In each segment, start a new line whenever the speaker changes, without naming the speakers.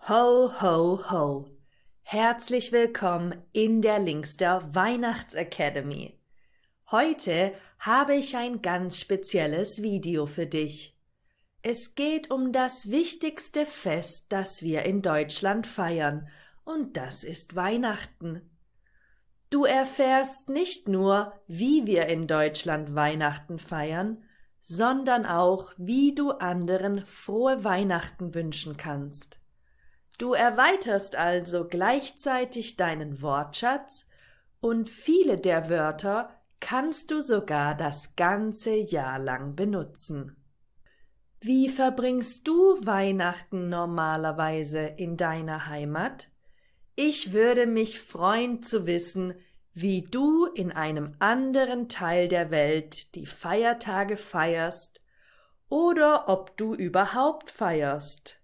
Ho, ho, ho! Herzlich willkommen in der Linkster Weihnachtsacademy. Heute habe ich ein ganz spezielles Video für dich. Es geht um das wichtigste Fest, das wir in Deutschland feiern, und das ist Weihnachten. Du erfährst nicht nur, wie wir in Deutschland Weihnachten feiern, sondern auch, wie du anderen frohe Weihnachten wünschen kannst. Du erweiterst also gleichzeitig deinen Wortschatz und viele der Wörter kannst du sogar das ganze Jahr lang benutzen. Wie verbringst du Weihnachten normalerweise in deiner Heimat? Ich würde mich freuen zu wissen, wie du in einem anderen Teil der Welt die Feiertage feierst oder ob du überhaupt feierst.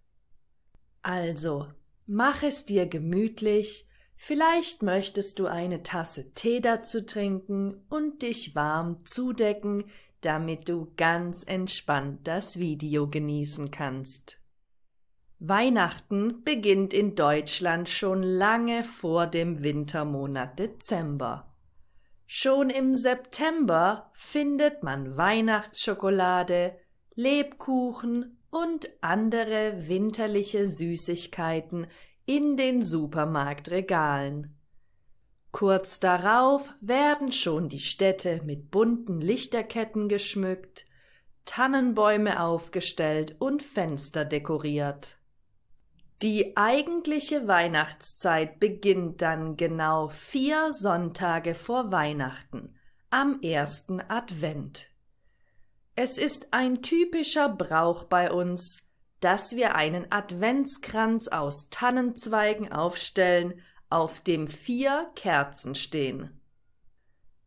Also, mach es dir gemütlich, vielleicht möchtest du eine Tasse Tee dazu trinken und dich warm zudecken, damit du ganz entspannt das Video genießen kannst. Weihnachten beginnt in Deutschland schon lange vor dem Wintermonat Dezember. Schon im September findet man Weihnachtsschokolade, Lebkuchen und andere winterliche Süßigkeiten in den Supermarktregalen. Kurz darauf werden schon die Städte mit bunten Lichterketten geschmückt, Tannenbäume aufgestellt und Fenster dekoriert. Die eigentliche Weihnachtszeit beginnt dann genau 4 Sonntage vor Weihnachten, am 1. Advent. Es ist ein typischer Brauch bei uns, dass wir einen Adventskranz aus Tannenzweigen aufstellen, auf dem 4 Kerzen stehen.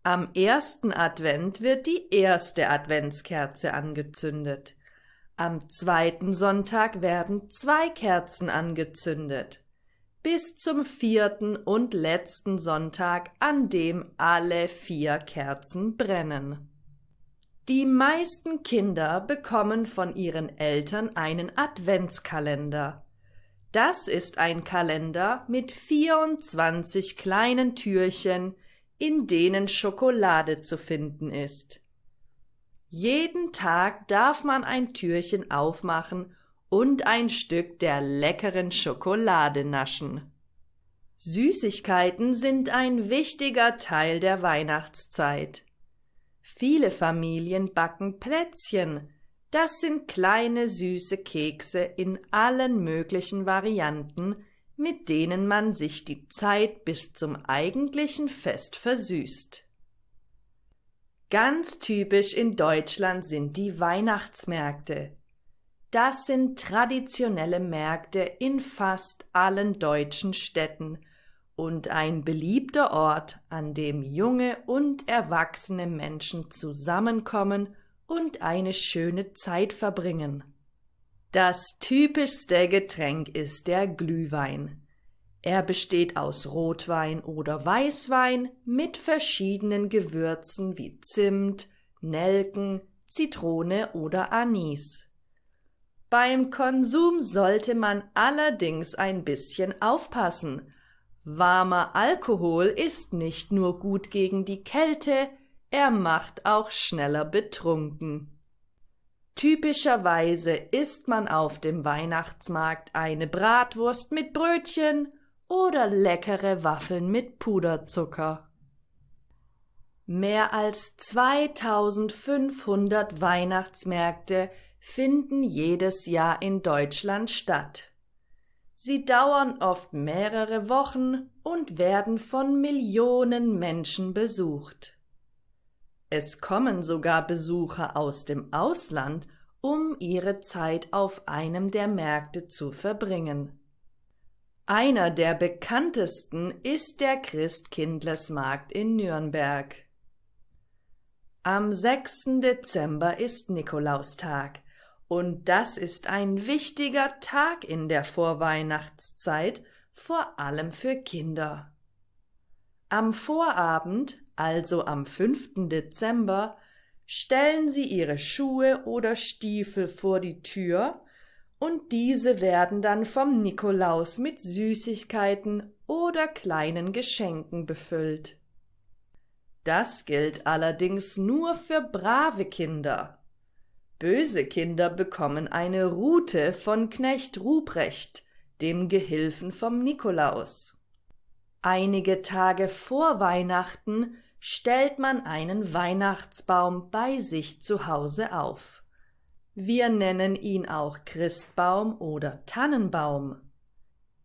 Am 1. Advent wird die erste Adventskerze angezündet. Am 2. Sonntag werden 2 Kerzen angezündet, bis zum 4. und letzten Sonntag, an dem alle 4 Kerzen brennen. Die meisten Kinder bekommen von ihren Eltern einen Adventskalender. Das ist ein Kalender mit 24 kleinen Türchen, in denen Schokolade zu finden ist. Jeden Tag darf man ein Türchen aufmachen und ein Stück der leckeren Schokolade naschen. Süßigkeiten sind ein wichtiger Teil der Weihnachtszeit. Viele Familien backen Plätzchen, das sind kleine süße Kekse in allen möglichen Varianten, mit denen man sich die Zeit bis zum eigentlichen Fest versüßt. Ganz typisch in Deutschland sind die Weihnachtsmärkte. Das sind traditionelle Märkte in fast allen deutschen Städten und ein beliebter Ort, an dem junge und erwachsene Menschen zusammenkommen und eine schöne Zeit verbringen. Das typischste Getränk ist der Glühwein. Er besteht aus Rotwein oder Weißwein mit verschiedenen Gewürzen wie Zimt, Nelken, Zitrone oder Anis. Beim Konsum sollte man allerdings ein bisschen aufpassen. Warmer Alkohol ist nicht nur gut gegen die Kälte, er macht auch schneller betrunken. Typischerweise isst man auf dem Weihnachtsmarkt eine Bratwurst mit Brötchen oder leckere Waffeln mit Puderzucker. Mehr als 2500 Weihnachtsmärkte finden jedes Jahr in Deutschland statt. Sie dauern oft mehrere Wochen und werden von Millionen Menschen besucht. Es kommen sogar Besucher aus dem Ausland, um ihre Zeit auf einem der Märkte zu verbringen. Einer der bekanntesten ist der Christkindlesmarkt in Nürnberg. Am 6. Dezember ist Nikolaustag und das ist ein wichtiger Tag in der Vorweihnachtszeit, vor allem für Kinder. Am Vorabend, also am 5. Dezember, stellen sie ihre Schuhe oder Stiefel vor die Tür und diese werden dann vom Nikolaus mit Süßigkeiten oder kleinen Geschenken befüllt. Das gilt allerdings nur für brave Kinder. Böse Kinder bekommen eine Rute von Knecht Ruprecht, dem Gehilfen vom Nikolaus. Einige Tage vor Weihnachten stellt man einen Weihnachtsbaum bei sich zu Hause auf. Wir nennen ihn auch Christbaum oder Tannenbaum.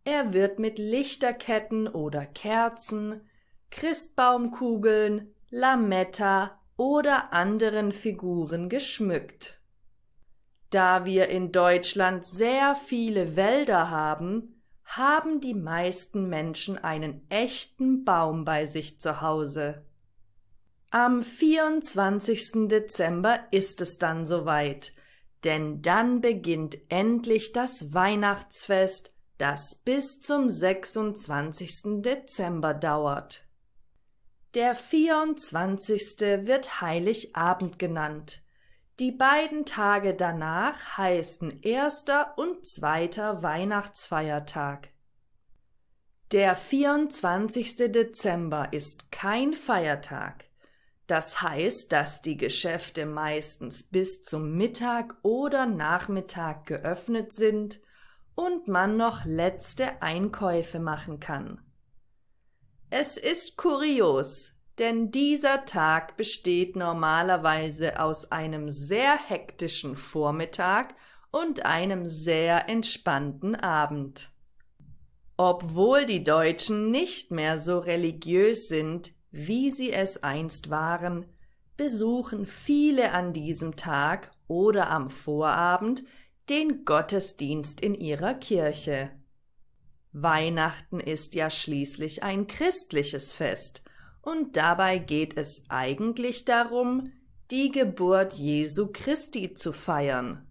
Er wird mit Lichterketten oder Kerzen, Christbaumkugeln, Lametta oder anderen Figuren geschmückt. Da wir in Deutschland sehr viele Wälder haben, haben die meisten Menschen einen echten Baum bei sich zu Hause. Am 24. Dezember ist es dann soweit, denn dann beginnt endlich das Weihnachtsfest, das bis zum 26. Dezember dauert. Der 24. wird Heiligabend genannt. Die beiden Tage danach heißen erster und zweiter Weihnachtsfeiertag. Der 24. Dezember ist kein Feiertag. Das heißt, dass die Geschäfte meistens bis zum Mittag oder Nachmittag geöffnet sind und man noch letzte Einkäufe machen kann. Es ist kurios, denn dieser Tag besteht normalerweise aus einem sehr hektischen Vormittag und einem sehr entspannten Abend. Obwohl die Deutschen nicht mehr so religiös sind, wie sie es einst waren, besuchen viele an diesem Tag oder am Vorabend den Gottesdienst in ihrer Kirche. Weihnachten ist ja schließlich ein christliches Fest, und dabei geht es eigentlich darum, die Geburt Jesu Christi zu feiern.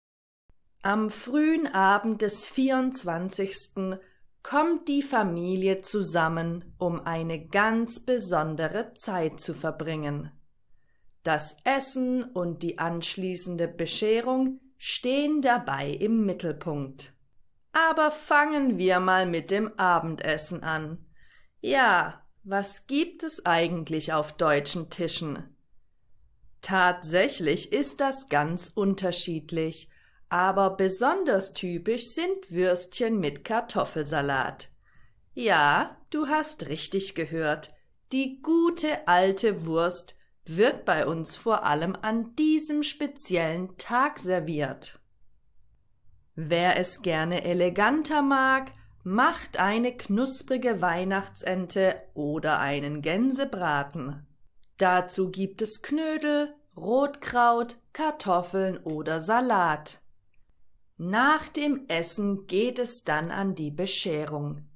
Am frühen Abend des 24. kommt die Familie zusammen, um eine ganz besondere Zeit zu verbringen. Das Essen und die anschließende Bescherung stehen dabei im Mittelpunkt. Aber fangen wir mal mit dem Abendessen an. Ja, was gibt es eigentlich auf deutschen Tischen? Tatsächlich ist das ganz unterschiedlich, aber besonders typisch sind Würstchen mit Kartoffelsalat. Ja, du hast richtig gehört, die gute alte Wurst wird bei uns vor allem an diesem speziellen Tag serviert. Wer es gerne eleganter mag, macht eine knusprige Weihnachtsente oder einen Gänsebraten. Dazu gibt es Knödel, Rotkraut, Kartoffeln oder Salat. Nach dem Essen geht es dann an die Bescherung.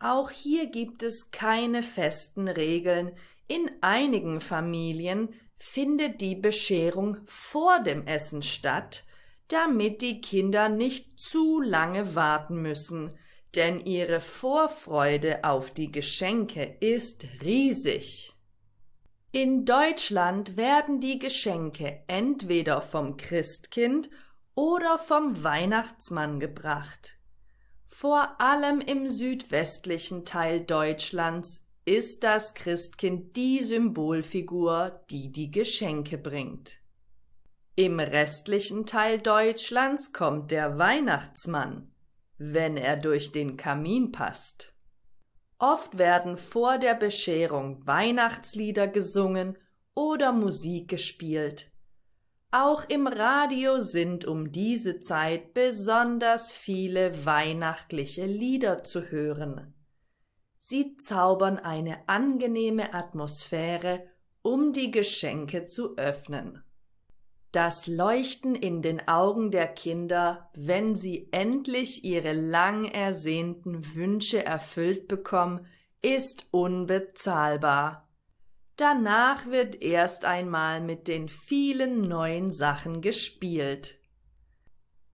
Auch hier gibt es keine festen Regeln. In einigen Familien findet die Bescherung vor dem Essen statt, damit die Kinder nicht zu lange warten müssen, denn ihre Vorfreude auf die Geschenke ist riesig. In Deutschland werden die Geschenke entweder vom Christkind oder vom Weihnachtsmann gebracht. Vor allem im südwestlichen Teil Deutschlands ist das Christkind die Symbolfigur, die die Geschenke bringt. Im restlichen Teil Deutschlands kommt der Weihnachtsmann, wenn er durch den Kamin passt. Oft werden vor der Bescherung Weihnachtslieder gesungen oder Musik gespielt. Auch im Radio sind um diese Zeit besonders viele weihnachtliche Lieder zu hören. Sie zaubern eine angenehme Atmosphäre, um die Geschenke zu öffnen. Das Leuchten in den Augen der Kinder, wenn sie endlich ihre lang ersehnten Wünsche erfüllt bekommen, ist unbezahlbar. Danach wird erst einmal mit den vielen neuen Sachen gespielt.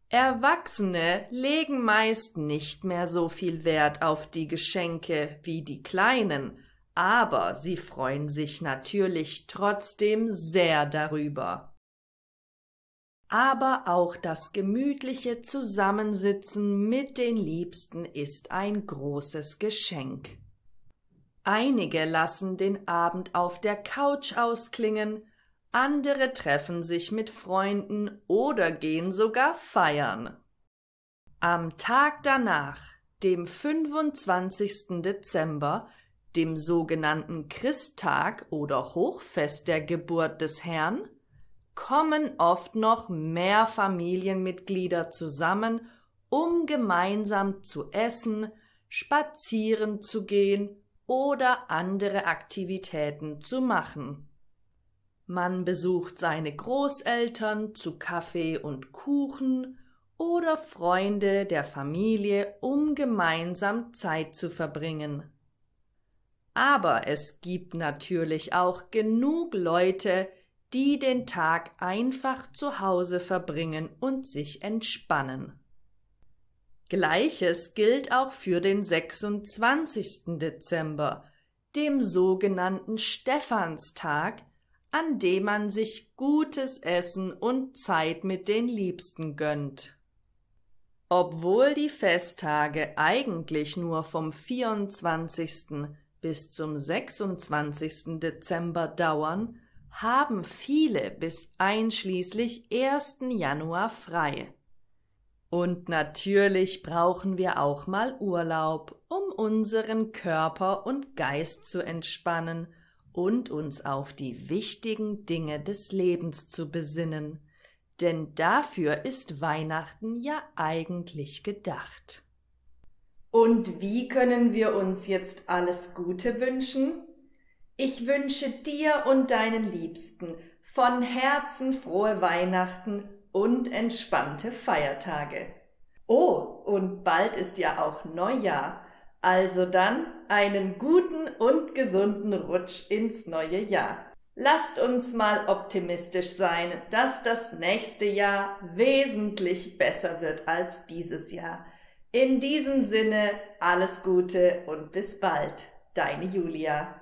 Erwachsene legen meist nicht mehr so viel Wert auf die Geschenke wie die Kleinen, aber sie freuen sich natürlich trotzdem sehr darüber. aber auch das gemütliche Zusammensitzen mit den Liebsten ist ein großes Geschenk. Einige lassen den Abend auf der Couch ausklingen, andere treffen sich mit Freunden oder gehen sogar feiern. Am Tag danach, dem 25. Dezember, dem sogenannten Christtag oder Hochfest der Geburt des Herrn, kommen oft noch mehr Familienmitglieder zusammen, um gemeinsam zu essen, spazieren zu gehen oder andere Aktivitäten zu machen. Man besucht seine Großeltern zu Kaffee und Kuchen oder Freunde der Familie, um gemeinsam Zeit zu verbringen. Aber es gibt natürlich auch genug Leute, die den Tag einfach zu Hause verbringen und sich entspannen. Gleiches gilt auch für den 26. Dezember, dem sogenannten Stephanstag, an dem man sich gutes Essen und Zeit mit den Liebsten gönnt. Obwohl die Festtage eigentlich nur vom 24. bis zum 26. Dezember dauern, haben viele bis einschließlich 1. Januar frei. Und natürlich brauchen wir auch mal Urlaub, um unseren Körper und Geist zu entspannen und uns auf die wichtigen Dinge des Lebens zu besinnen, denn dafür ist Weihnachten ja eigentlich gedacht. Und wie können wir uns jetzt alles Gute wünschen? Ich wünsche dir und deinen Liebsten von Herzen frohe Weihnachten und entspannte Feiertage. Oh, und bald ist ja auch Neujahr, also dann einen guten und gesunden Rutsch ins neue Jahr. Lasst uns mal optimistisch sein, dass das nächste Jahr wesentlich besser wird als dieses Jahr. In diesem Sinne alles Gute und bis bald, deine Julia.